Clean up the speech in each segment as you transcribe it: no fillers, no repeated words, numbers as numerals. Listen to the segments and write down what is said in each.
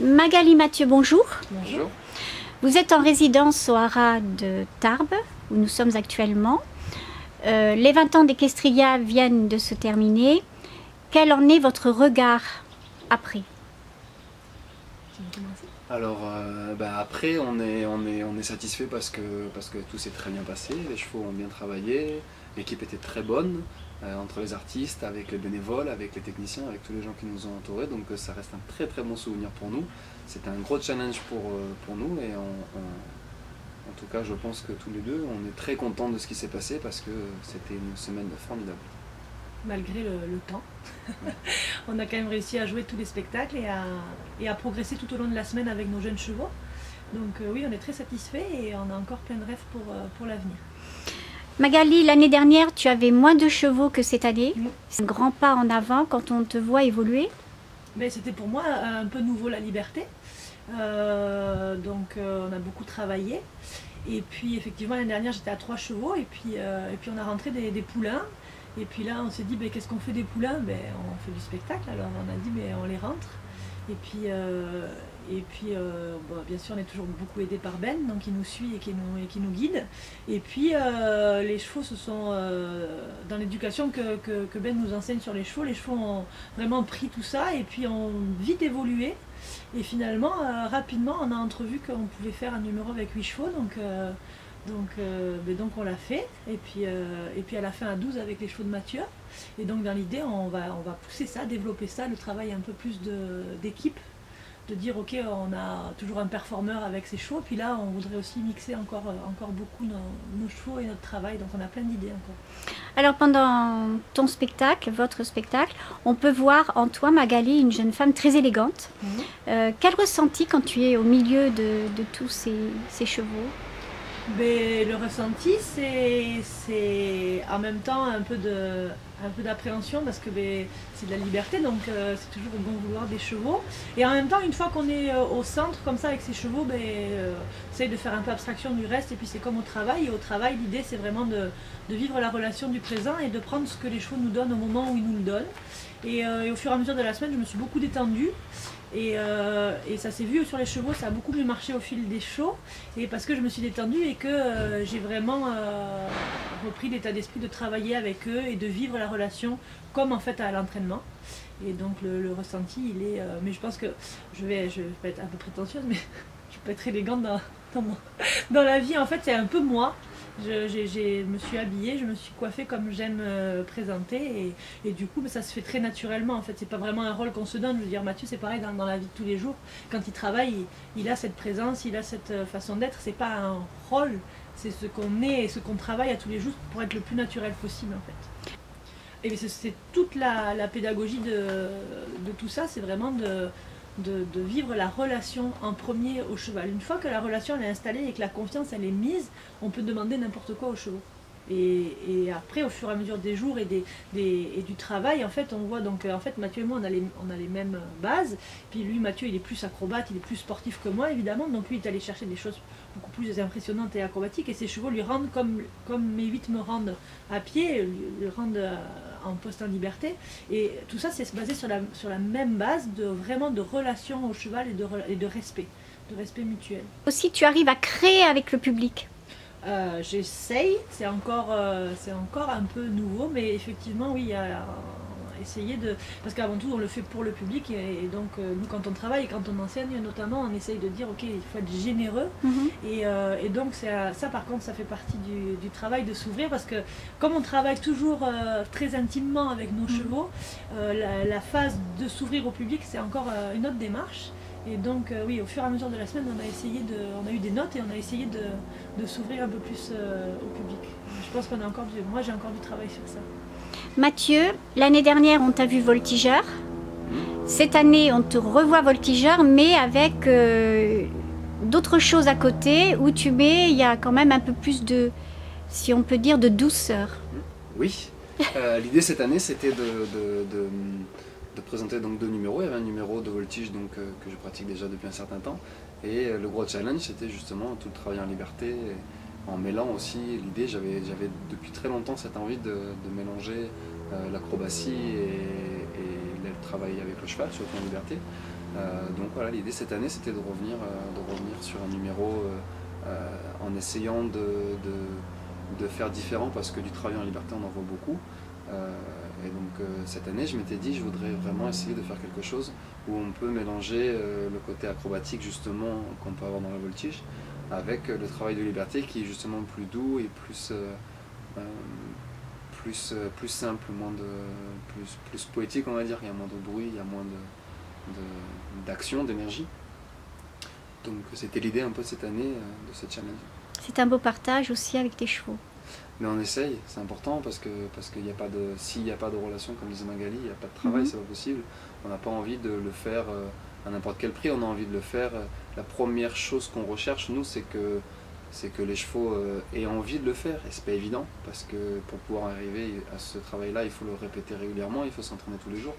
Magali Mathieu, bonjour. Bonjour. Vous êtes en résidence au Haras de Tarbes, où nous sommes actuellement. Les 20 ans d'Equestria viennent de se terminer. Quel en est votre regard après? Alors après on est satisfait parce que tout s'est très bien passé, les chevaux ont bien travaillé, l'équipe était très bonne, entre les artistes, avec les bénévoles, avec les techniciens, avec tous les gens qui nous ont entourés, donc ça reste un très très bon souvenir pour nous. C'était un gros challenge pour nous et en tout cas je pense que tous les deux on est très contents de ce qui s'est passé parce que c'était une semaine formidable. Malgré le temps, on a quand même réussi à jouer tous les spectacles et à progresser tout au long de la semaine avec nos jeunes chevaux. Donc oui, on est très satisfaits et on a encore plein de rêves pour l'avenir. Magali, l'année dernière, tu avais moins de chevaux que cette année. C'est un grand pas en avant quand on te voit évoluer. C'était pour moi un peu nouveau la liberté. On a beaucoup travaillé. Et puis effectivement, l'année dernière, j'étais à 3 chevaux et puis on a rentré des poulains. Et puis là, on s'est dit, qu'est-ce qu'on fait des poulains? On fait du spectacle, alors on a dit, on les rentre. Et puis bien sûr, on est toujours beaucoup aidé par Ben, donc il nous suit et qui nous guide. Et puis, les chevaux, ce sont dans l'éducation que Ben nous enseigne sur les chevaux ont vraiment pris tout ça et puis ont vite évolué. Et finalement, rapidement, on a entrevu qu'on pouvait faire un numéro avec 8 chevaux. Donc on l'a fait, et puis à la fin à 12 avec les chevaux de Mathieu. Et donc dans l'idée on va pousser ça, développer ça, le travail un peu plus d'équipe, de dire ok, on a toujours un performeur avec ses chevaux, puis là on voudrait aussi mixer encore beaucoup nos chevaux et notre travail, donc on a plein d'idées encore. Alors pendant ton spectacle, votre spectacle, on peut voir en toi, Magali, une jeune femme très élégante. Quel ressenti quand tu es au milieu de tous ces chevaux? Le ressenti, c'est en même temps un peu d'appréhension parce que c'est de la liberté, donc c'est toujours au bon vouloir des chevaux. Et en même temps, une fois qu'on est au centre comme ça avec ces chevaux, essaye de faire un peu abstraction du reste et puis c'est comme au travail. Et au travail, l'idée c'est vraiment de vivre la relation du présent et de prendre ce que les chevaux nous donnent au moment où ils nous le donnent. Et au fur et à mesure de la semaine, je me suis beaucoup détendue. Et ça s'est vu sur les chevaux, ça a beaucoup mieux marché au fil des shows, et parce que je me suis détendue et que j'ai vraiment repris l'état d'esprit de travailler avec eux et de vivre la relation comme en fait à l'entraînement. Et donc le ressenti, il est... mais je pense que je vais être un peu prétentieuse, mais je peux être élégante dans la vie. En fait, c'est un peu moi. Je me suis habillée, je me suis coiffée comme j'aime présenter et du coup ça se fait très naturellement en fait, c'est pas vraiment un rôle qu'on se donne. Je veux dire, Mathieu c'est pareil dans la vie de tous les jours, quand il travaille il a cette présence, il a cette façon d'être, c'est pas un rôle, c'est ce qu'on est et ce qu'on travaille à tous les jours pour être le plus naturel possible en fait. Et c'est toute la pédagogie de tout ça, c'est vraiment de vivre la relation en premier au cheval. Une fois que la relation elle est installée et que la confiance elle est mise, on peut demander n'importe quoi aux chevaux. Et après, au fur et à mesure des jours et du travail, en fait, on voit donc, en fait, Mathieu et moi, on a les mêmes bases. Puis lui, Mathieu, il est plus acrobate, il est plus sportif que moi, évidemment. Donc lui, il est allé chercher des choses beaucoup plus impressionnantes et acrobatiques. Et ses chevaux lui rendent comme mes 8 me rendent à pied, lui rendent en poste en liberté. Et tout ça, c'est basé sur la même base vraiment de relation au cheval et de respect mutuel. Aussi, tu arrives à créer avec le public. J'essaye, c'est encore un peu nouveau, mais effectivement oui, essayer de... Parce qu'avant tout on le fait pour le public et donc nous quand on travaille et quand on enseigne notamment, on essaye de dire ok, il faut être généreux et donc ça par contre ça fait partie du travail de s'ouvrir parce que comme on travaille toujours très intimement avec nos chevaux, la phase de s'ouvrir au public c'est encore une autre démarche. Et donc oui, au fur et à mesure de la semaine, on a eu des notes et on a essayé de s'ouvrir un peu plus au public. Je pense moi j'ai encore du travail sur ça. Mathieu, l'année dernière on t'a vu voltigeur. Cette année on te revoit voltigeur, mais avec d'autres choses à côté où il y a quand même un peu plus de, si on peut dire, de douceur. Oui, l'idée cette année c'était de présenter donc 2 numéros. Il y avait un numéro de voltige donc, que je pratique déjà depuis un certain temps et le gros challenge c'était justement tout le travail en liberté en mêlant aussi l'idée, j'avais depuis très longtemps cette envie de mélanger l'acrobatie et le travail avec le cheval, surtout en liberté. Donc voilà, l'idée cette année c'était de revenir sur un numéro en essayant de faire différent parce que du travail en liberté on en voit beaucoup. Et donc cette année je m'étais dit je voudrais vraiment essayer de faire quelque chose où on peut mélanger le côté acrobatique justement qu'on peut avoir dans la voltige avec le travail de liberté qui est justement plus doux et plus simple, plus poétique on va dire, il y a moins de bruit, il y a moins d'action, d'énergie. Donc c'était l'idée un peu de cette année, de ce challenge. C'est un beau partage aussi avec tes chevaux. Mais on essaye, c'est important parce que s'il n'y a pas de relation, comme disait Magali, il n'y a pas de travail, c'est pas possible. On n'a pas envie de le faire à n'importe quel prix, on a envie de le faire. La première chose qu'on recherche, nous, c'est que les chevaux aient envie de le faire. Et c'est pas évident, parce que pour pouvoir arriver à ce travail-là, il faut le répéter régulièrement, il faut s'entraîner tous les jours.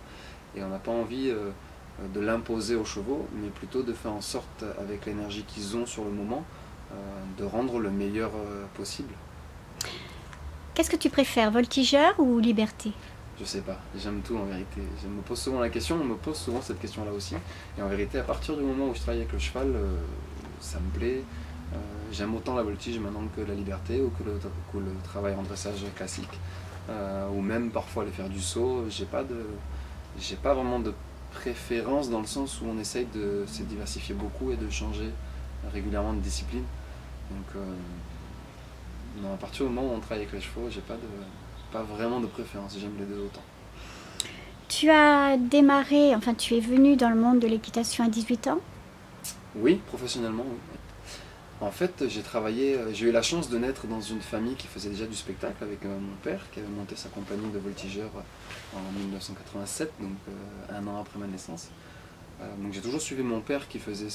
Et on n'a pas envie de l'imposer aux chevaux, mais plutôt de faire en sorte, avec l'énergie qu'ils ont sur le moment, de rendre le meilleur possible. Qu'est-ce que tu préfères, voltigeur ou liberté? Je sais pas, j'aime tout en vérité. Je me pose souvent la question, on me pose souvent cette question-là aussi. Et en vérité, à partir du moment où je travaille avec le cheval, ça me plaît. J'aime autant la voltige maintenant que la liberté ou que le travail en dressage classique. Ou même parfois aller faire du saut. J'ai pas vraiment de préférence dans le sens où on essaye de se diversifier beaucoup et de changer régulièrement de discipline. Donc non, à partir du moment où on travaille avec les chevaux, j'ai pas vraiment de préférence, j'aime les deux autant. Tu as démarré, enfin tu es venu dans le monde de l'équitation à 18 ans? Oui, professionnellement, oui. En fait, j'ai eu la chance de naître dans une famille qui faisait déjà du spectacle avec mon père, qui avait monté sa compagnie de voltigeurs en 1987, donc un an après ma naissance. Donc j'ai toujours suivi mon père qui faisait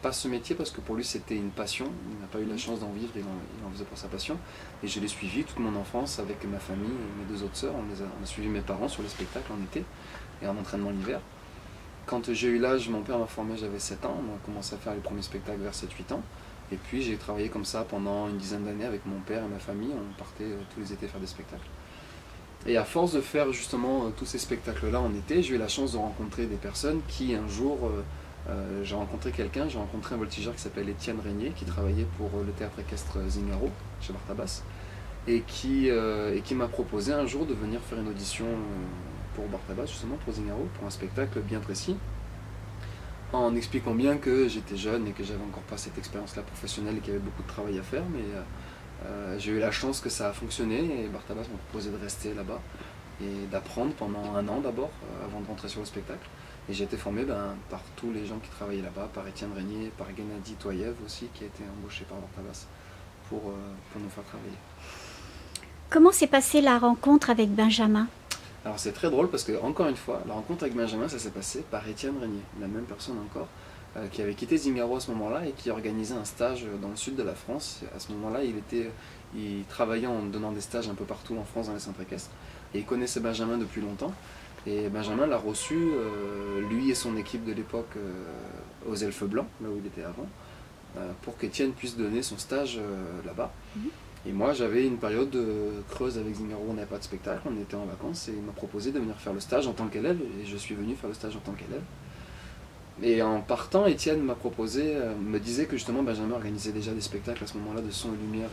pas ce métier parce que pour lui c'était une passion, il n'a pas eu la chance d'en vivre, il en faisait pour sa passion. Et je l'ai suivi toute mon enfance avec ma famille et mes deux autres sœurs, on a suivi mes parents sur les spectacles en été et en entraînement l'hiver. Quand j'ai eu l'âge, mon père m'a formé, j'avais 7 ans, on a commencé à faire les premiers spectacles vers 7-8 ans. Et puis j'ai travaillé comme ça pendant une dizaine d'années avec mon père et ma famille, on partait tous les étés faire des spectacles. Et à force de faire justement tous ces spectacles-là en été, j'ai eu la chance de rencontrer des personnes qui un jour, j'ai rencontré un voltigeur qui s'appelle Étienne Régnier, qui travaillait pour le théâtre équestre Zingaro, chez Bartabas, et qui m'a proposé un jour de venir faire une audition pour Bartabas, justement pour Zingaro, pour un spectacle bien précis, en expliquant bien que j'étais jeune et que j'avais encore pas cette expérience-là professionnelle et qu'il y avait beaucoup de travail à faire, mais j'ai eu la chance que ça a fonctionné et Bartabas m'a proposé de rester là-bas et d'apprendre pendant un an d'abord avant de rentrer sur le spectacle. Et j'ai été formé par tous les gens qui travaillaient là-bas, par Étienne Régnier, par Gennady Toyev aussi qui a été embauché par Bartabas pour nous faire travailler. Comment s'est passée la rencontre avec Benjamin? Alors c'est très drôle parce que, encore une fois, la rencontre avec Benjamin, ça s'est passé par Étienne Régnier, la même personne encore, qui avait quitté Zingaro à ce moment-là et qui organisait un stage dans le sud de la France. À ce moment-là, il travaillait en donnant des stages un peu partout en France dans les centres équestres. Et il connaissait Benjamin depuis longtemps. Et Benjamin l'a reçu, lui et son équipe de l'époque, aux Elfes Blancs, là où il était avant, pour qu'Étienne puisse donner son stage là-bas. Et moi, j'avais une période creuse avec Zingaro, on n'avait pas de spectacle, on était en vacances, et il m'a proposé de venir faire le stage en tant qu'élève, et je suis venu faire le stage en tant qu'élève. Et en partant, Étienne m'a proposé, me disait que justement Benjamin organisait déjà des spectacles à ce moment-là de son et lumière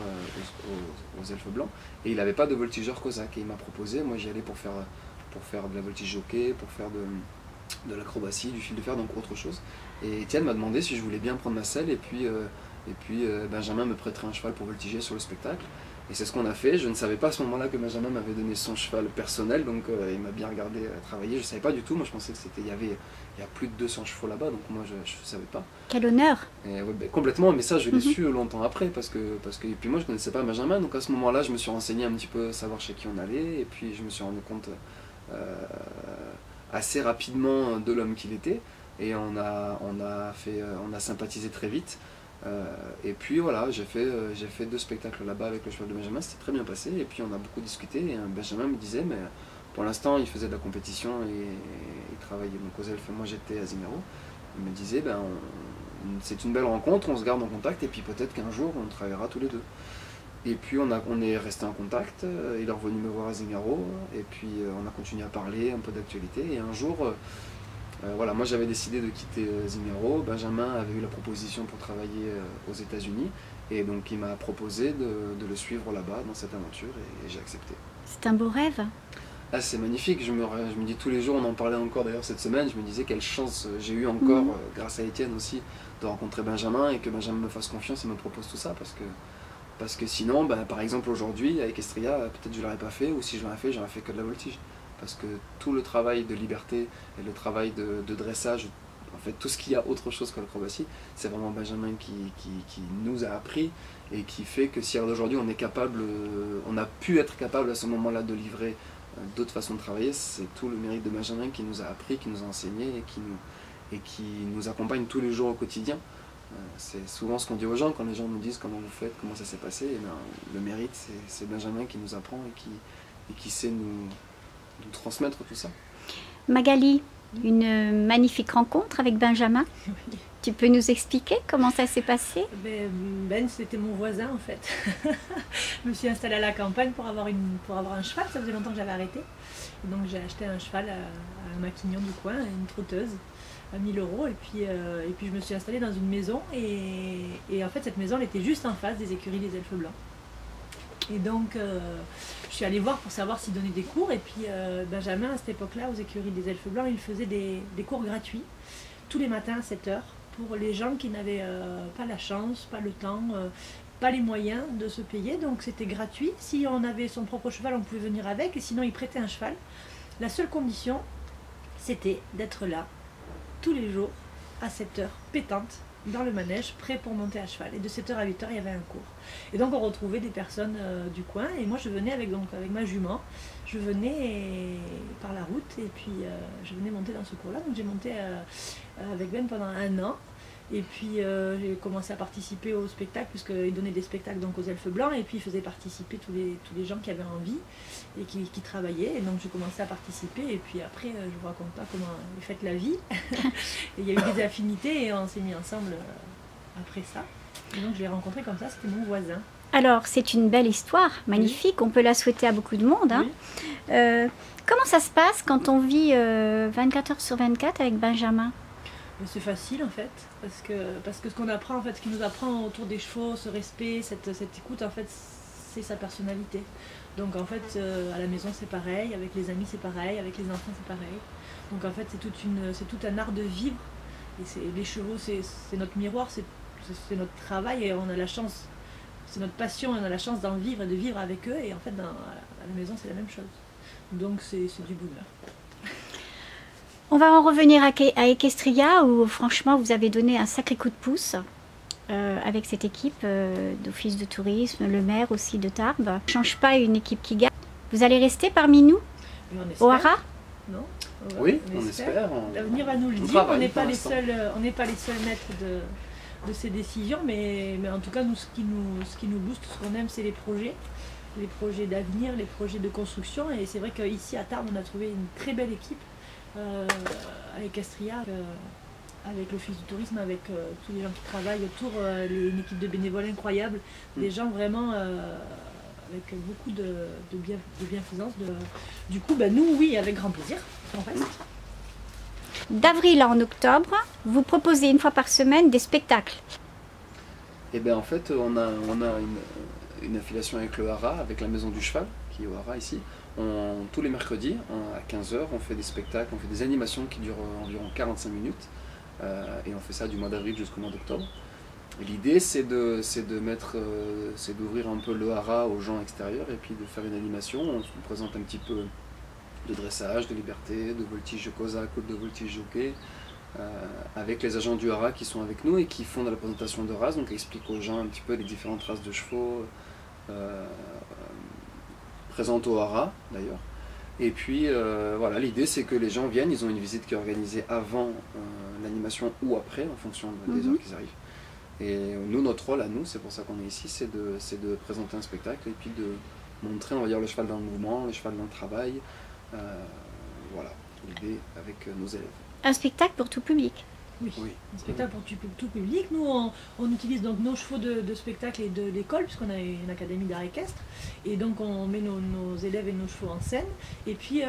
aux Elfes Blancs, et il n'avait pas de voltigeur cosaque, et il m'a proposé, moi j'y allais pour faire de la voltige jockey, pour faire de l'acrobatie, du fil de fer, donc autre chose. Et Étienne m'a demandé si je voulais bien prendre ma selle, et puis Benjamin me prêterait un cheval pour voltiger sur le spectacle. Et c'est ce qu'on a fait. Je ne savais pas à ce moment-là que Benjamin m'avait donné son cheval personnel, donc il m'a bien regardé travailler. Je ne savais pas du tout, moi je pensais que il y a plus de 200 chevaux là-bas, donc moi je ne savais pas. Quel honneur! Et, ouais, complètement, mais ça je l'ai su longtemps après, parce que et puis moi je ne connaissais pas Benjamin, donc à ce moment-là je me suis renseigné un petit peu, savoir chez qui on allait, et puis je me suis rendu compte assez rapidement de l'homme qu'il était, et on a sympathisé très vite. Et puis voilà, j'ai fait 2 spectacles là-bas avec le cheval de Benjamin, c'était très bien passé, et puis on a beaucoup discuté, et Benjamin me disait, mais pour l'instant il faisait de la compétition et il travaillait donc aux Elfes, moi j'étais à Zingaro, il me disait, c'est une belle rencontre, on se garde en contact, et puis peut-être qu'un jour on travaillera tous les deux. Et puis on est resté en contact, il est revenu me voir à Zingaro, et puis on a continué à parler un peu d'actualité, et un jour Voilà, moi j'avais décidé de quitter Zingaro, Benjamin avait eu la proposition pour travailler aux États-Unis, et donc il m'a proposé de le suivre là-bas dans cette aventure, et j'ai accepté. C'est un beau rêve. Ah, c'est magnifique, je me dis tous les jours, on en parlait encore d'ailleurs cette semaine, je me disais quelle chance j'ai eu encore, grâce à Étienne aussi, de rencontrer Benjamin, et que Benjamin me fasse confiance et me propose tout ça, parce que sinon, par exemple aujourd'hui, avec Estria, peut-être je ne l'aurais pas fait, ou si je l'aurais fait que de la voltige. Parce que tout le travail de liberté et le travail de dressage, en fait tout ce qu'il y a autre chose que l'acrobatie, c'est vraiment Benjamin qui nous a appris et qui fait que si aujourd'hui on est capable, on a pu être capable à ce moment-là de livrer d'autres façons de travailler, c'est tout le mérite de Benjamin qui nous a appris, qui nous a enseigné et qui nous accompagne tous les jours au quotidien. C'est souvent ce qu'on dit aux gens quand les gens nous disent comment vous faites, comment ça s'est passé. Et bien, le mérite, c'est Benjamin qui nous apprend et qui sait nous transmettre tout ça. Magali, une magnifique rencontre avec Benjamin. Oui. Tu peux nous expliquer comment ça s'est passé? Ben c'était mon voisin en fait. Je me suis installée à la campagne pour avoir un cheval, ça faisait longtemps que j'avais arrêté. Et donc j'ai acheté un cheval à un maquignon du coin, une trotteuse, à 1000 €. Et puis je me suis installée dans une maison et en fait cette maison elle était juste en face des écuries des Elfes Blancs. Et donc je suis allée voir pour savoir s'il donnait des cours, et puis Benjamin à cette époque-là aux écuries des Elfes Blancs il faisait des cours gratuits tous les matins à 7 h pour les gens qui n'avaient pas la chance, pas le temps, pas les moyens de se payer, donc c'était gratuit. Si on avait son propre cheval on pouvait venir avec, et sinon il prêtait un cheval. La seule condition c'était d'être là tous les jours à 7 h pétante dans le manège, prêt pour monter à cheval. Et de 7 h à 8 h, il y avait un cours. Et donc on retrouvait des personnes du coin, et moi je venais avec ma jument, je venais par la route, et puis je venais monter dans ce cours-là. Donc j'ai monté avec Ben pendant 1 an, et puis j'ai commencé à participer au spectacle, puisqu'il donnait des spectacles donc aux Elfes Blancs, et puis il faisait participer tous les gens qui avaient envie et qui travaillaient. Et donc j'ai commencé à participer, et puis après je vous raconte pas comment est faite la vie. Et il y a eu des affinités et on s'est mis ensemble après ça. Et donc je l'ai rencontré comme ça, c'était mon voisin. Alors c'est une belle histoire, magnifique, oui. On peut la souhaiter à beaucoup de monde. Hein. Oui. Comment ça se passe quand on vit 24 h sur 24 avec Benjamin? C'est facile en fait, parce que ce qu'on apprend, en fait, ce qu'il nous apprend autour des chevaux, ce respect, cette écoute, en fait, c'est sa personnalité. Donc en fait, à la maison c'est pareil, avec les amis c'est pareil, avec les enfants c'est pareil. Donc en fait c'est tout un art de vivre, et les chevaux c'est notre miroir, c'est notre travail, et on a la chance, c'est notre passion, et on a la chance d'en vivre et de vivre avec eux, et en fait à la maison c'est la même chose. Donc c'est du bonheur. On va en revenir à Equestria, où franchement vous avez donné un sacré coup de pouce avec cette équipe d'office de tourisme, le maire aussi de Tarbes. On ne change pas une équipe qui gagne. Vous allez rester parmi nous au Hara? Non. Oui, on espère. L'avenir va nous le dire. On n'est pas les seuls maîtres de ces décisions, mais en tout cas nous ce qui nous booste, ce qu'on aime, c'est les projets d'avenir, les projets de construction. Et c'est vrai qu'ici à Tarbes on a trouvé une très belle équipe. Avec Estria, avec l'office du tourisme, avec tous les gens qui travaillent autour, une équipe de bénévoles incroyables, des gens vraiment avec beaucoup de bienfaisance. Du coup, nous, oui, avec grand plaisir, on reste. D'avril en octobre, vous proposez une fois par semaine des spectacles. Et bien en fait, on a une affiliation avec le Hara, avec la Maison du Cheval, qui est au Hara ici. Tous les mercredis, à 15 h, on fait des spectacles, on fait des animations qui durent environ 45 minutes. Et on fait ça du mois d'avril jusqu'au mois d'octobre. L'idée, c'est d'ouvrir un peu le Hara aux gens extérieurs, et puis de faire une animation. On se présente un petit peu de dressage, de liberté, de voltige cosaque ou de voltige jockey, avec les agents du Hara qui sont avec nous et qui font de la présentation de races, donc expliquent aux gens un petit peu les différentes races de chevaux présentes au Hara d'ailleurs. Et puis voilà, l'idée c'est que les gens viennent, ils ont une visite qui est organisée avant l'animation ou après, en fonction des heures qu'ils arrivent. Et nous, notre rôle à nous, c'est pour ça qu'on est ici, c'est de présenter un spectacle et puis de montrer, on va dire, le cheval dans le mouvement, le cheval dans le travail. Voilà, l'idée avec nos élèves. Un spectacle pour tout public. Oui, un spectacle pour tout public. Nous, on utilise donc nos chevaux de spectacle et de l'école, puisqu'on a une académie d'art équestre. Et donc, on met nos élèves et nos chevaux en scène. Et puis,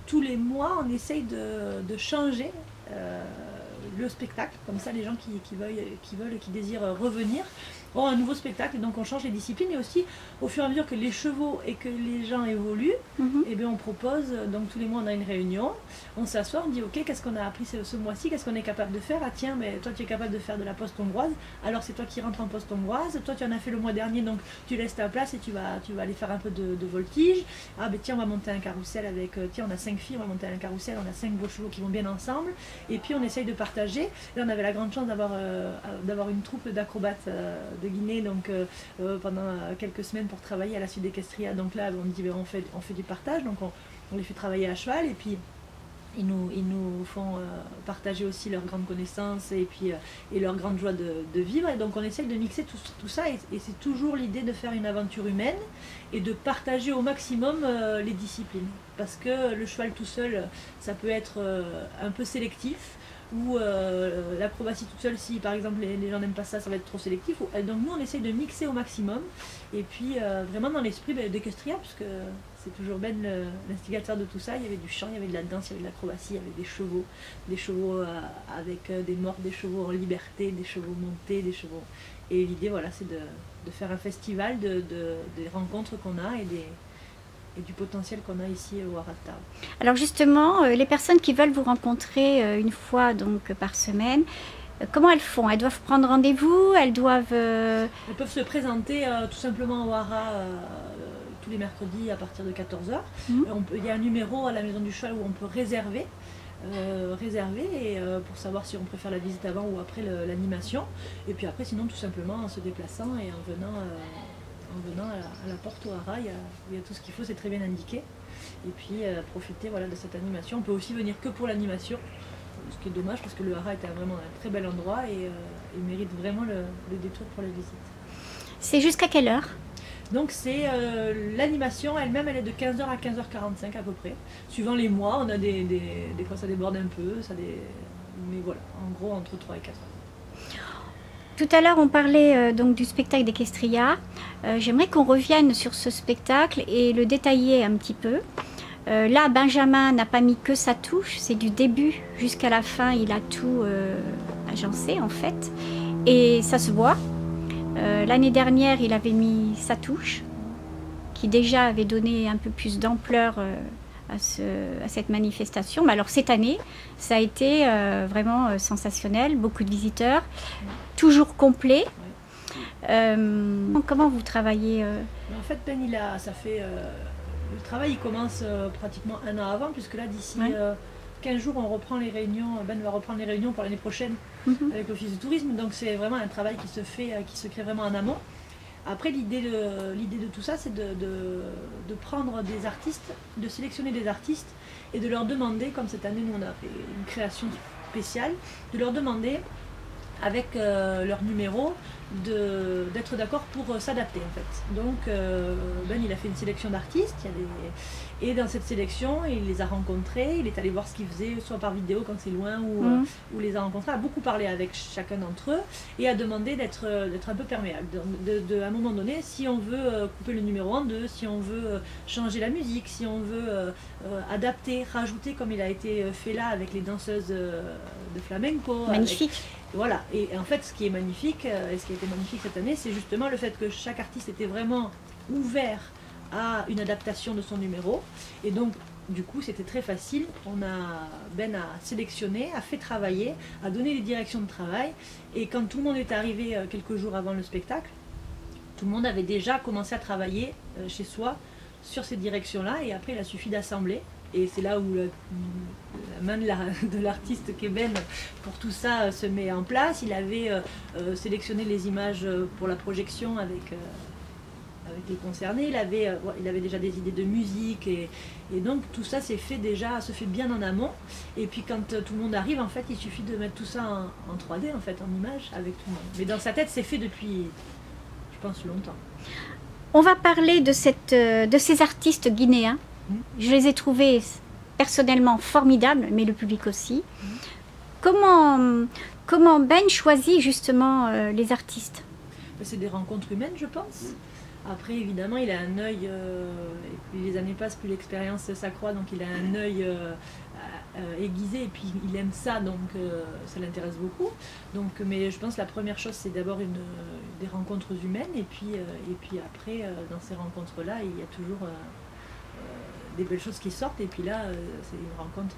tous les mois, on essaye de changer le spectacle, comme ça les gens qui désirent revenir ont un nouveau spectacle, et donc on change les disciplines, et aussi au fur et à mesure que les chevaux et que les gens évoluent, et bien on propose, donc tous les mois on a une réunion, on s'assoit, on dit ok, qu'est-ce qu'on a appris ce mois-ci, qu'est-ce qu'on est capable de faire, ah tiens, mais toi tu es capable de faire de la poste hongroise, alors c'est toi qui rentres en poste hongroise, toi tu en as fait le mois dernier, donc tu laisses ta place et tu vas aller faire un peu de voltige, ah ben tiens on va monter un carrousel avec, tiens on a 5 filles, on va monter un carrousel, on a 5 beaux chevaux qui vont bien ensemble, et puis on essaye de partager. Là on avait la grande chance d'avoir une troupe d'acrobates de Guinée, donc pendant quelques semaines pour travailler à la Suite d'Equestria. Donc là on dit ben, on fait du partage, donc on les fait travailler à cheval, et puis ils nous font partager aussi leurs grandes connaissances et puis et leur grande joie de vivre, et donc on essaye de mixer tout ça, et c'est toujours l'idée de faire une aventure humaine et de partager au maximum les disciplines, parce que le cheval tout seul ça peut être un peu sélectif, ou l'acrobatie toute seule, si par exemple les gens n'aiment pas ça, ça va être trop sélectif. Donc nous on essaye de mixer au maximum, et puis vraiment dans l'esprit d'Equestria, puisque c'est toujours Ben l'instigateur de tout ça. Il y avait du chant, il y avait de la danse, il y avait de l'acrobatie, il y avait des chevaux avec des morts, des chevaux en liberté, des chevaux montés, des chevaux. Et l'idée voilà, c'est de faire un festival des rencontres qu'on a et du potentiel qu'on a ici au Haras de Tarbes. Alors justement, les personnes qui veulent vous rencontrer une fois donc par semaine, comment elles font? Elles doivent prendre rendez-vous? Elles doivent... Elles peuvent se présenter tout simplement au Haras tous les mercredis à partir de 14h. Il y a un numéro à la Maison du Cheval où on peut réserver pour savoir si on préfère la visite avant ou après l'animation. Et puis après, sinon, tout simplement en se déplaçant et en venant à la porte au Haras, il y a tout ce qu'il faut, c'est très bien indiqué. Et puis profiter voilà, de cette animation. On peut aussi venir que pour l'animation, ce qui est dommage parce que le Haras est vraiment un très bel endroit et il mérite vraiment le détour pour la visite. C'est jusqu'à quelle heure? Donc c'est l'animation elle-même, elle est de 15h à 15h45 à peu près. Suivant les mois, on a des fois ça déborde un peu, mais voilà, en gros entre 3 et 4 heures. Tout à l'heure, on parlait donc du spectacle d'Equestria. J'aimerais qu'on revienne sur ce spectacle et le détailler un petit peu. Là, Benjamin n'a pas mis que sa touche, c'est du début jusqu'à la fin, il a tout agencé en fait. Et ça se voit. L'année dernière, il avait mis sa touche, qui déjà avait donné un peu plus d'ampleur à cette manifestation. Mais alors cette année, ça a été vraiment sensationnel, beaucoup de visiteurs, toujours complet. Comment vous travaillez En fait, Ben, le travail il commence pratiquement un an avant, puisque là, d'ici 15 jours, on reprend les réunions. Ben va reprendre les réunions pour l'année prochaine avec l'Office du tourisme. Donc c'est vraiment un travail qui se crée vraiment en amont. Après, l'idée de tout ça, c'est de prendre des artistes, de sélectionner des artistes et de leur demander, comme cette année, nous on a fait une création spéciale, de leur demander, avec leur numéro, d'être d'accord pour s'adapter en fait. Donc Ben il a fait une sélection d'artistes, et dans cette sélection il les a rencontrés, il est allé voir ce qu'ils faisaient, soit par vidéo quand c'est loin, ou les a rencontrés, a beaucoup parlé avec chacun d'entre eux et a demandé d'être un peu perméable. À un moment donné, si on veut couper le numéro en deux, si on veut changer la musique, si on veut adapter, rajouter, comme il a été fait là avec les danseuses de flamenco. Magnifique. Voilà, et en fait ce qui est magnifique, et ce qui a été magnifique cette année, c'est justement le fait que chaque artiste était vraiment ouvert à une adaptation de son numéro, et donc du coup c'était très facile. Ben a sélectionné, a fait travailler, a donné les directions de travail, et quand tout le monde est arrivé quelques jours avant le spectacle, tout le monde avait déjà commencé à travailler chez soi sur ces directions-là, et après il a suffi d'assembler. Et c'est là où la main de l'artiste qu'est Ben pour tout ça se met en place. Il avait sélectionné les images pour la projection avec les concernés. Il avait déjà des idées de musique, et donc tout ça se fait bien en amont. Et puis quand tout le monde arrive, en fait, il suffit de mettre tout ça en 3D, en fait, en image avec tout le monde. Mais dans sa tête, c'est fait depuis, je pense, longtemps. On va parler de ces artistes guinéens. Je les ai trouvés personnellement formidables, mais le public aussi. Comment Ben choisit justement les artistes? C'est des rencontres humaines, je pense. Après, évidemment, il a un œil, et plus les années passent, plus l'expérience s'accroît, donc il a un œil aiguisé, et puis il aime ça, donc ça l'intéresse beaucoup. Donc, mais je pense que la première chose, c'est d'abord des rencontres humaines, et puis après, dans ces rencontres-là, il y a toujours des belles choses qui sortent, et puis là, c'est une rencontre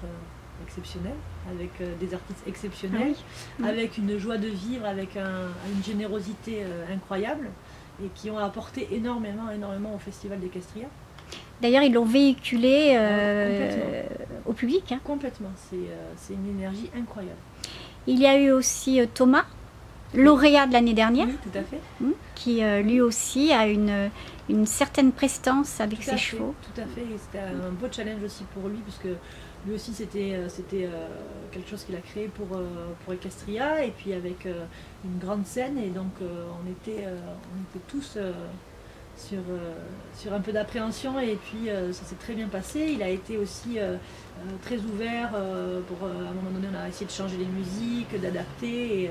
exceptionnelle, avec des artistes exceptionnels, Oui. avec une joie de vivre, avec une générosité incroyable, et qui ont apporté énormément au Festival d'Equestria. D'ailleurs, ils l'ont véhiculé au public. Hein. Complètement, c'est une énergie incroyable. Il y a eu aussi Thomas, lauréat de l'année dernière, Oui, tout à fait. qui lui aussi a une certaine prestance avec ses chevaux. Tout à fait, et c'était un beau challenge aussi pour lui, puisque lui aussi c'était quelque chose qu'il a créé pour Equestria, et puis avec une grande scène, et donc on était tous sur un peu d'appréhension, et puis ça s'est très bien passé. Il a été aussi très ouvert pour, à un moment donné, on a essayé de changer les musiques, d'adapter, et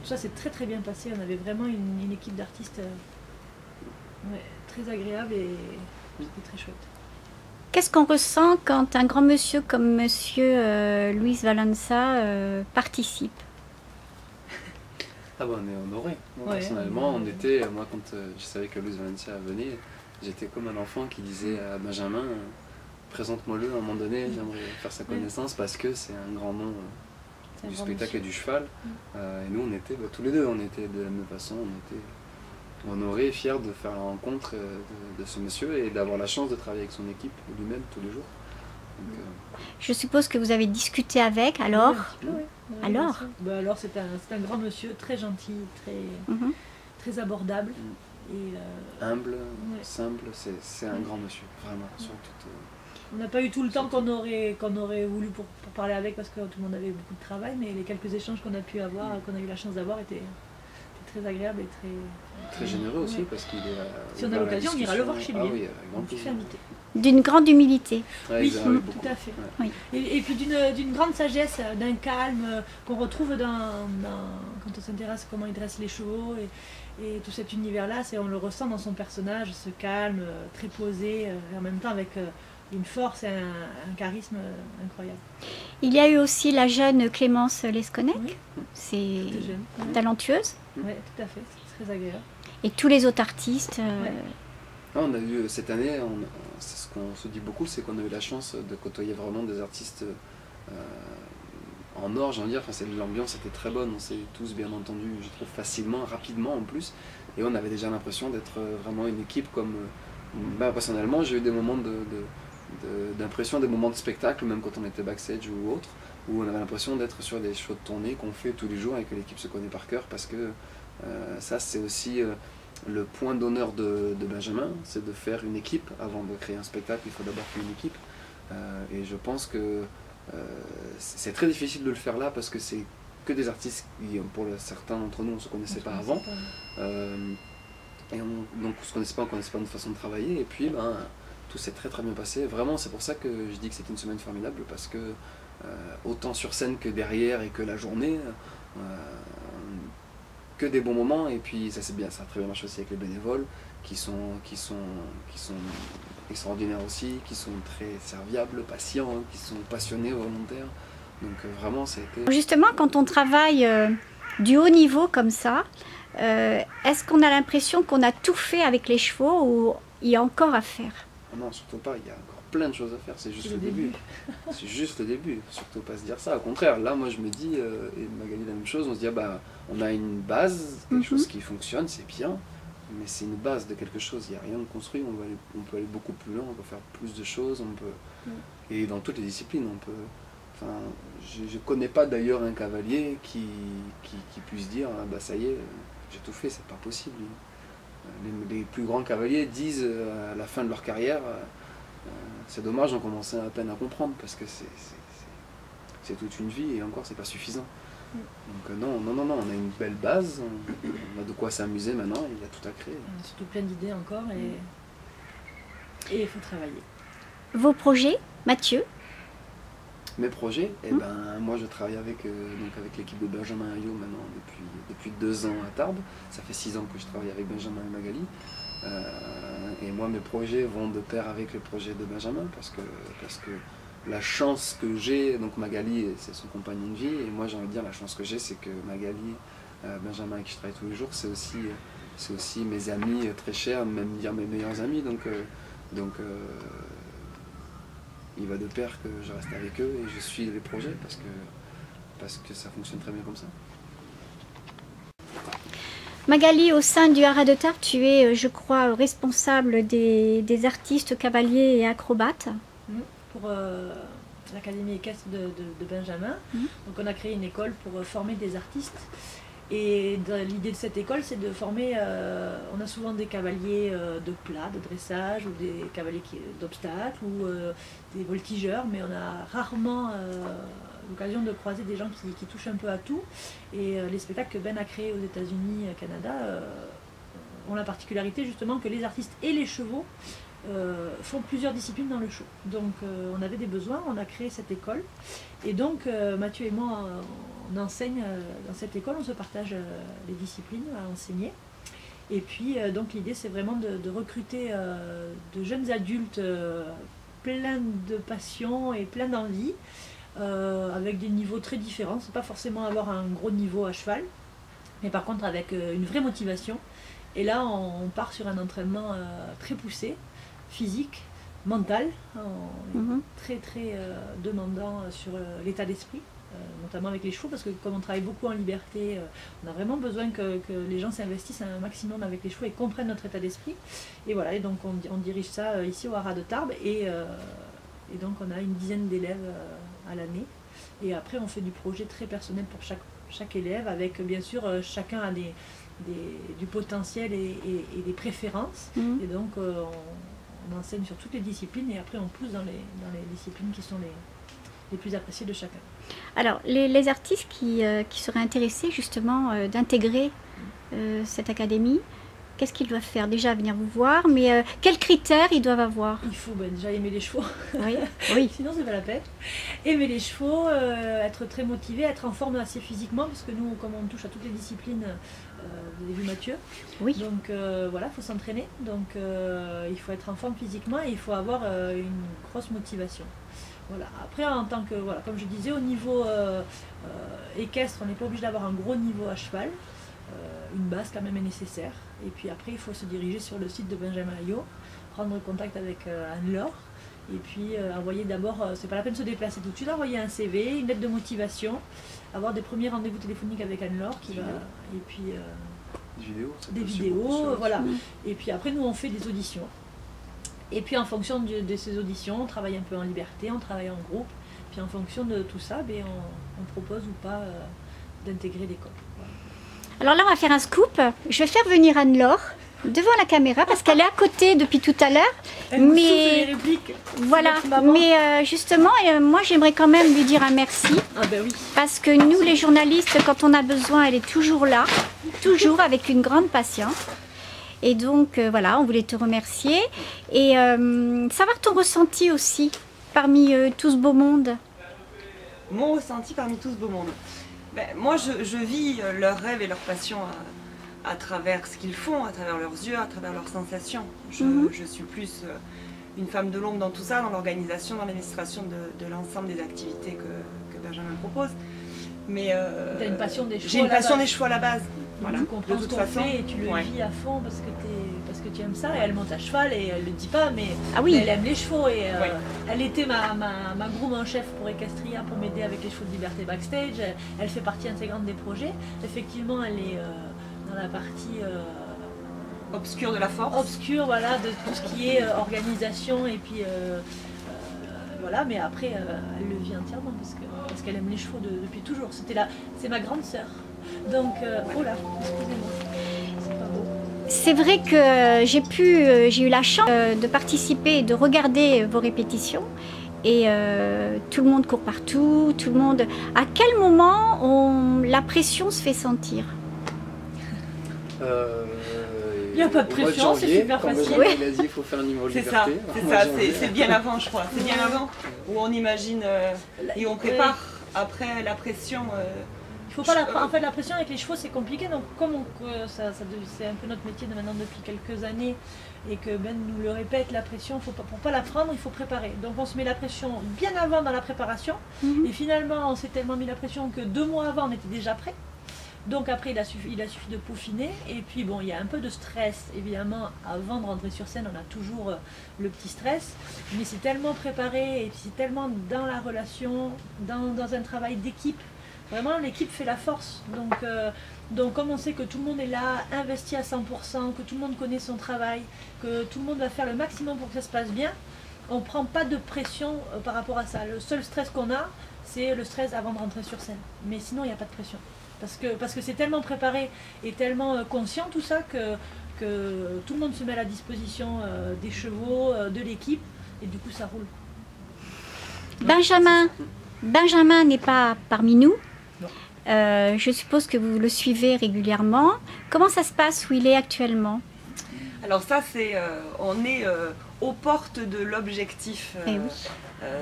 tout ça s'est très bien passé. On avait vraiment une équipe d'artistes très agréable et très chouette. Qu'est-ce qu'on ressent quand un grand monsieur comme monsieur Luis Valença participe? Ah bah on est honoré. Moi, Ouais, personnellement, moi quand je savais que Luis Valença venait, j'étais comme un enfant qui disait à Benjamin, présente-moi-le à un moment donné, j'aimerais faire sa connaissance parce que c'est un grand nom du spectacle et du cheval. Et nous on était tous les deux, on était de la même façon, on était honorés et fiers de faire la rencontre de ce monsieur et d'avoir la chance de travailler avec son équipe lui-même tous les jours. Donc, Je suppose que vous avez discuté avec, alors Alors alors c'est un grand monsieur, très gentil, très abordable. Et, humble, simple, c'est un grand monsieur, vraiment. On n'a pas eu tout le temps qu'on aurait voulu pour parler avec, parce que tout le monde avait beaucoup de travail, mais les quelques échanges qu'on a pu avoir, qu'on a eu la chance d'avoir, étaient très agréables et très généreux aussi, parce qu'il est... Si on a l'occasion, on ira le voir chez lui. Ah oui, avec grand plaisir. D'une grande humilité. Ouais, Oui, beaucoup. tout à fait. Oui. Et puis d'une grande sagesse, d'un calme qu'on retrouve quand on s'intéresse à comment il dresse les chevaux, et tout cet univers-là, on le ressent dans son personnage, ce calme, très posé, et en même temps avec une force et un charisme incroyable. Il y a eu aussi la jeune Clémence Lesconec, Oui. c'est Jeune. talentueuse, Oui, tout à fait, c'est très agréable. et tous les autres artistes. On a eu cette année, c'est ce qu'on se dit beaucoup, c'est qu'on a eu la chance de côtoyer vraiment des artistes en or, j'ai envie de dire. Enfin, l'ambiance était très bonne, on s'est tous bien entendu, je trouve facilement, rapidement en plus, et on avait déjà l'impression d'être vraiment une équipe comme... personnellement, j'ai eu des moments d'impression, des moments de spectacle, même quand on était backstage ou autre, où on avait l'impression d'être sur des shows de tournée qu'on fait tous les jours et que l'équipe se connaît par cœur, parce que ça c'est aussi le point d'honneur de Benjamin, c'est de faire une équipe. Avant de créer un spectacle, il faut d'abord créer une équipe, et je pense que c'est très difficile de le faire là, parce que c'est que des artistes qui, pour certains d'entre nous, on ne se connaissait pas avant, et donc on ne connaissait pas notre façon de travailler, et puis tout s'est très bien passé. Vraiment, c'est pour ça que je dis que c'était une semaine formidable, parce que autant sur scène que derrière et que la journée, que des bons moments. Et puis ça a très bien marché aussi avec les bénévoles qui sont extraordinaires aussi, qui sont très serviables, patients, qui sont passionnés, volontaires. Donc vraiment ça a été... Justement, quand on travaille du haut niveau comme ça, est-ce qu'on a l'impression qu'on a tout fait avec les chevaux, ou il y a encore à faire? Non, surtout pas, il y a encore plein de choses à faire, c'est juste le début. C'est juste le début, surtout pas se dire ça. Au contraire, là moi je me dis, et Magali la même chose, on se dit on a une base, quelque chose qui fonctionne, c'est bien, mais c'est une base de quelque chose, il n'y a rien de construit, on peut aller beaucoup plus loin, on peut faire plus de choses, et dans toutes les disciplines, je ne connais pas d'ailleurs un cavalier qui puisse dire, ça y est, j'ai tout fait, c'est pas possible. Les plus grands cavaliers disent à la fin de leur carrière, c'est dommage, on commençait à peine à comprendre, parce que c'est toute une vie, et encore c'est pas suffisant. Donc non, on a une belle base, on a de quoi s'amuser maintenant, il y a tout à créer. On a surtout plein d'idées encore, et il faut travailler. Vos projets, Mathieu? Mes projets, moi je travaille avec l'équipe de Benjamin Ayot maintenant depuis 2 ans à Tarbes. Ça fait 6 ans que je travaille avec Benjamin et Magali. Et moi mes projets vont de pair avec les projets de Benjamin, parce que la chance que j'ai, donc Magali, c'est son compagnon de vie, et moi j'ai envie de dire la chance que j'ai, c'est que Magali, Benjamin avec qui je travaille tous les jours, c'est aussi mes amis très chers, même dire mes meilleurs amis, donc il va de pair que je reste avec eux et je suis les projets parce que ça fonctionne très bien comme ça. Magali, au sein du Haras de Tarbes, tu es, je crois, responsable des artistes cavaliers et acrobates. Pour l'Académie équestre de Benjamin. Donc on a créé une école pour former des artistes. Et l'idée de cette école, c'est de former, on a souvent des cavaliers de plat, de dressage, ou des cavaliers d'obstacles, ou des voltigeurs, mais on a rarement l'occasion de croiser des gens qui touchent un peu à tout. Et les spectacles que Ben a créés aux États-Unis, au Canada, ont la particularité justement que les artistes et les chevaux font plusieurs disciplines dans le show. Donc on avait des besoins, on a créé cette école. Et donc Mathieu et moi, on enseigne dans cette école, on se partage les disciplines à enseigner. Et puis donc l'idée c'est vraiment de recruter de jeunes adultes pleins de passion et pleins d'envie, avec des niveaux très différents. C'est pas forcément avoir un gros niveau à cheval, mais par contre avec une vraie motivation. Et là on part sur un entraînement très poussé, physique, mental, très très demandant sur l'état d'esprit, notamment avec les chevaux, parce que comme on travaille beaucoup en liberté, on a vraiment besoin que les gens s'investissent un maximum avec les chevaux et comprennent notre état d'esprit. Et voilà, et donc on dirige ça ici au Haras de Tarbes, et donc on a une dizaine d'élèves à l'année. Et après on fait du projet très personnel pour chaque élève, avec bien sûr chacun a du potentiel et des préférences. Et donc on enseigne sur toutes les disciplines et après on pousse dans les disciplines qui sont les plus appréciées de chacun. Alors, les artistes qui seraient intéressés justement d'intégrer cette académie, qu'est-ce qu'ils doivent faire? Déjà venir vous voir, mais quels critères ils doivent avoir? Il faut déjà aimer les chevaux, oui. Sinon c'est pas la peine. Aimer les chevaux, être très motivé, être en forme assez physiquement, parce que nous, comme on touche à toutes les disciplines, vous avez vu Mathieu, oui. Donc voilà, il faut s'entraîner, donc il faut être en forme physiquement et il faut avoir une grosse motivation. Voilà. Après, en tant que, voilà, comme je disais, au niveau équestre, on n'est pas obligé d'avoir un gros niveau à cheval. Une base quand même est nécessaire. Et puis après, il faut se diriger sur le site de Benjamin Ayot, prendre contact avec Anne-Laure, et puis envoyer d'abord, c'est pas la peine de se déplacer tout de suite, envoyer un CV, une lettre de motivation, avoir des premiers rendez-vous téléphoniques avec Anne-Laure, et puis des vidéos, voilà. Et puis après, nous on fait des auditions. Et puis en fonction de ces auditions, on travaille un peu en liberté, on travaille en groupe. Puis en fonction de tout ça, on propose ou pas d'intégrer l'école. Voilà. Alors là, on va faire un scoop. Je vais faire venir Anne-Laure devant la caméra parce qu'elle est à côté depuis tout à l'heure. Mais les répliques. Voilà. Mais justement, moi, j'aimerais quand même lui dire un merci. Ah ben oui. Parce que nous, les journalistes, quand on a besoin, elle est toujours là, toujours avec une grande patience. Et donc, voilà, on voulait te remercier. Et savoir ton ressenti aussi, parmi tout ce beau monde. Mon ressenti parmi tout ce beau monde. Ben, moi, je vis leurs rêves et leurs passions à travers ce qu'ils font, à travers leurs yeux, à travers leurs sensations. Je suis plus une femme de l'ombre dans tout ça, dans l'organisation, dans l'administration de l'ensemble des activités que Benjamin propose. Mais t'as une passion des chevaux. J'ai une passion des chevaux à la base. Voilà. Tu comprends ce qu'on fait et tu le vis à fond parce que tu aimes ça. Et elle monte à cheval et elle le dit pas, mais elle aime les chevaux. Et elle était ma groom en chef pour Equestria pour m'aider avec les chevaux de liberté backstage. Elle fait partie intégrante des projets. Effectivement, elle est dans la partie obscure de la force. Obscure, voilà, de tout ce qui est organisation et puis voilà. Mais après, elle le vit entièrement parce qu'elle aime les chevaux depuis toujours. C'est ma grande sœur. Donc, oh là, excusez-moi, c'est pas beau. C'est vrai que j'ai eu la chance de participer et de regarder vos répétitions. Et tout le monde court partout, tout le monde... À quel moment la pression se fait sentir? Il n'y a pas de pression, c'est super facile. Il a dit il faut faire un niveau de liberté. C'est bien avant, je crois. C'est bien avant où on imagine et on prépare. Après la pression, il faut pas en fait, la pression avec les chevaux, c'est compliqué. Donc, comme c'est un peu notre métier de maintenant depuis quelques années, et que Ben nous le répète, la pression, pour pas la prendre, il faut préparer. Donc, on se met la pression bien avant dans la préparation. Et finalement, on s'est tellement mis la pression que 2 mois avant, on était déjà prêt. Donc après, il a suffi de peaufiner. Et puis bon, il y a un peu de stress, évidemment, avant de rentrer sur scène, on a toujours le petit stress. Mais c'est tellement préparé et puis c'est tellement dans la relation, dans un travail d'équipe. Vraiment, l'équipe fait la force. Donc comme on sait que tout le monde est là, investi à 100%, que tout le monde connaît son travail, que tout le monde va faire le maximum pour que ça se passe bien, on ne prend pas de pression par rapport à ça. Le seul stress qu'on a, c'est le stress avant de rentrer sur scène. Mais sinon, il n'y a pas de pression. Parce que c'est tellement préparé et tellement conscient tout ça que tout le monde se met à la disposition des chevaux, de l'équipe, et du coup ça roule. Benjamin n'est pas parmi nous. Je suppose que vous le suivez régulièrement. Comment ça se passe où il est actuellement? Alors ça, on est aux portes de l'objectif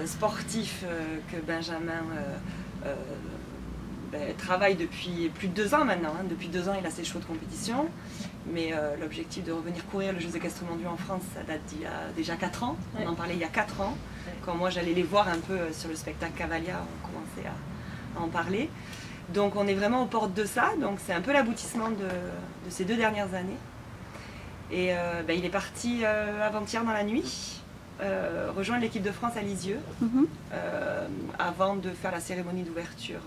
sportif que Benjamin travaille depuis plus de 2 ans maintenant. Depuis 2 ans, il a ses chevaux de compétition. Mais l'objectif de revenir courir le Jeux équestres mondiaux en France, ça date d'il y a déjà 4 ans. On en parlait il y a 4 ans. Quand moi, j'allais les voir un peu sur le spectacle Cavalia, on commençait à en parler. Donc on est vraiment aux portes de ça. Donc c'est un peu l'aboutissement de ces 2 dernières années. Et il est parti avant-hier dans la nuit. Rejoindre l'équipe de France à Lisieux avant de faire la cérémonie d'ouverture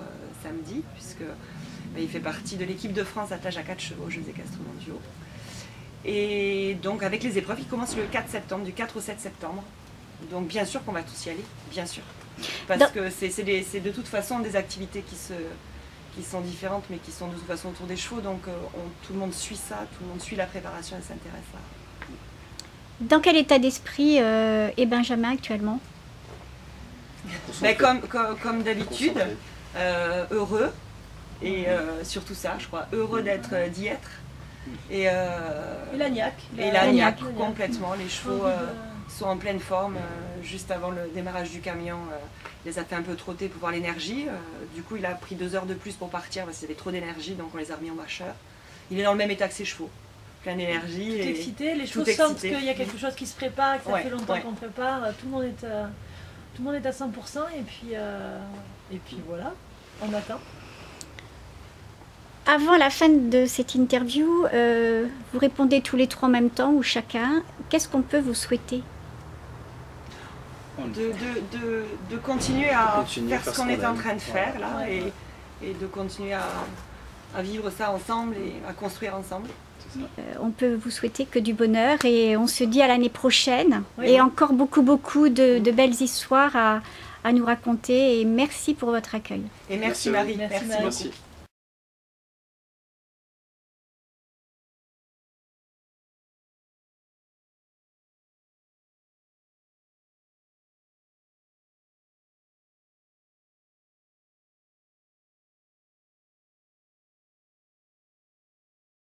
samedi, puisque il fait partie de l'équipe de France attelage à 4 chevaux aux Jeux équestres mondiaux. Et donc avec les épreuves, il commence le 4 septembre, du 4 au 7 septembre. Donc bien sûr qu'on va tous y aller, bien sûr. Parce que c'est de toute façon des activités qui sont différentes, mais qui sont de toute façon autour des chevaux. Donc tout le monde suit ça, tout le monde suit la préparation et s'intéresse à ça. Dans quel état d'esprit est Benjamin actuellement? Comme d'habitude, heureux, et surtout ça, je crois, heureux d'y être. Et la niaque. Et la niaque, complètement. Les chevaux sont en pleine forme. Juste avant le démarrage du camion, il les a fait un peu trotter pour voir l'énergie. Du coup, il a pris 2 heures de plus pour partir parce qu'il y avait trop d'énergie, donc on les a remis en marcheur. Il est dans le même état que ses chevaux. Plein d'énergie. Tout excité, les chevaux sentent qu'il y a quelque chose qui se prépare, que ça fait longtemps qu'on prépare, tout le monde est à 100% et puis voilà, on attend. Avant la fin de cette interview, vous répondez tous les 3 en même temps ou chacun. Qu'est-ce qu'on peut vous souhaiter? De continuer à faire ce qu'on est en train de faire là et de continuer à vivre ça ensemble et à construire ensemble. On peut vous souhaiter que du bonheur et on se dit à l'année prochaine. Et encore beaucoup de belles histoires à nous raconter et merci pour votre accueil. Et merci Marie, merci beaucoup.